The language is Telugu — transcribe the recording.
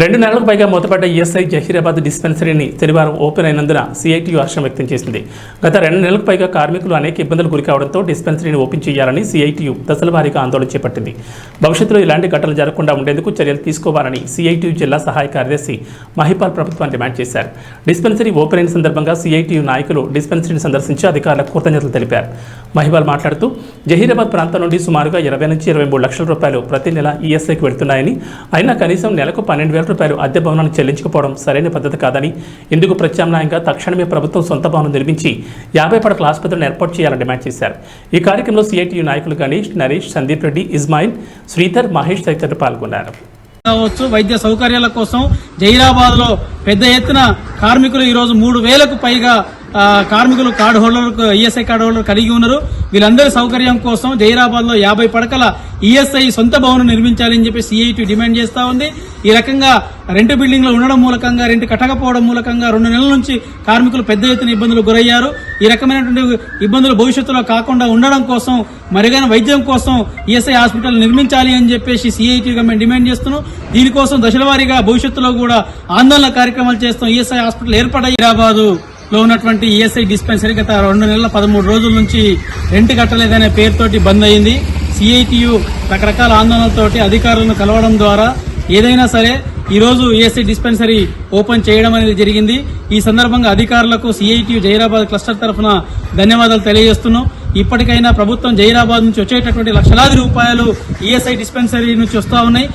2 నెలలకు పైగా మూతపడ్డ ఈఎస్ఐ జహీరాబాద్ డిస్పెన్సరీని శనివారం ఓపెన్ అయినందున సిఐటియు హర్షం వ్యక్తం చేసింది. గత 2 నెలలకు పైగా కార్మికులు అనేక ఇబ్బందులు గురికావడంతో డిస్పెన్సరీని ఓపెన్ చేయాలని సిఐటియు దశల వారీగా ఆందోళన చేపట్టింది. భవిష్యత్తులో ఇలాంటి ఘటనలు జరగకుండా ఉండేందుకు చర్యలు తీసుకోవాలని సిఐటియు జిల్లా సహాయ కార్యదర్శి మహిపాల్ ప్రభుత్వాన్ని డిమాండ్ చేశారు. డిస్పెన్సరీ ఓపెన్ అయిన సందర్భంగా సిఐటియు నాయకులు డిస్పెన్సరీని సందర్శించి అధికారులకు కృతజ్ఞతలు తెలిపారు. మహిపాల్ మాట్లాడుతూ జహీరాబాద్ ప్రాంతం నుండి సుమారుగా 20 నుంచి 23 లక్షల రూపాయలు ప్రతి నెల ఈఎస్ఐకి వెళ్తున్నాయని, అయినా కనీసం నెలకు 12,000 రూపాయలు అద్దె భవనాన్ని చెల్లించకపోవడం సరైన పద్ధతి కాదని, ఇందుకు ప్రత్యామ్నాయంగా తక్షణమే ప్రభుత్వం సొంత భవనం నిర్మించి 50 పడకల ఆసుపత్రిని ఏర్పాటు చేయాలని డిమాండ్ చేశారు. ఈ కార్యక్రమంలో సిఐటియు నాయకులు గణేష్, నరేష్, సందీప్ రెడ్డి, ఇస్మాయిల్, శ్రీధర్, మహేష్ తదితరులు పాల్గొన్నారు. వైద్య సౌకర్యాల కోసం జహీరాబాద్ లో పెద్ద ఎత్తున కార్మికులు ఈరోజు 3,000కు పైగా కార్మికులు card holder, ESI card holder కలిగి ఉన్నారు. వీళ్ళందరి సౌకర్యం కోసం జహీరాబాద్ లో 50 పడకల ఈఎస్ఐ సొంత భవనం నిర్మించాలని చెప్పి సిఐటి డిమాండ్ చేస్తా ఉంది. ఈ రకంగా రెంట్ బిల్డింగ్ లో ఉండడం మూలకంగా, రెంట్ కట్టకపోవడం మూలకంగా 2 నెలల నుంచి కార్మికులు పెద్ద ఎత్తున ఇబ్బందులు గురయ్యారు. ఈ రకమైనటువంటి ఇబ్బందులు భవిష్యత్తులో కాకుండా ఉండడం కోసం, మెరుగైన వైద్యం కోసం ఈఎస్ఐ హాస్పిటల్ నిర్మించాలి అని చెప్పేసి సిఐటిగా మేము డిమాండ్ చేస్తున్నాం. దీనికోసం దశల వారీగా భవిష్యత్తులో కూడా ఆందోళన కార్యక్రమాలు చేస్తాం. ఈఎస్ఐ హాస్పిటల్ ఏర్పడే హైదరాబాద్ లో ఉన్నటువంటి ఈఎస్ఐ డిస్పెన్సరీ గత 2 నెలల 13 రోజుల నుంచి రెంట్ కట్టలేదనే పేరుతోటి బంద్ అయింది. సిఐటియు రకరకాల ఆందోళనలతోటి అధికారులను కలవడం ద్వారా ఏదైనా సరే ఈ రోజు ఈఎస్ఐ డిస్పెన్సరీ ఓపెన్ చేయడం అనేది జరిగింది. ఈ సందర్భంగా అధికారులకు సిఐటియు జహీరాబాద్ క్లస్టర్ తరఫున ధన్యవాదాలు తెలియజేస్తున్నాం. ఇప్పటికైనా ప్రభుత్వం జహీరాబాద్ నుంచి వచ్చేటటువంటి లక్షలాది రూపాయలు ఈఎస్ఐ డిస్పెన్సరీ నుంచి వస్తా ఉన్నాయి.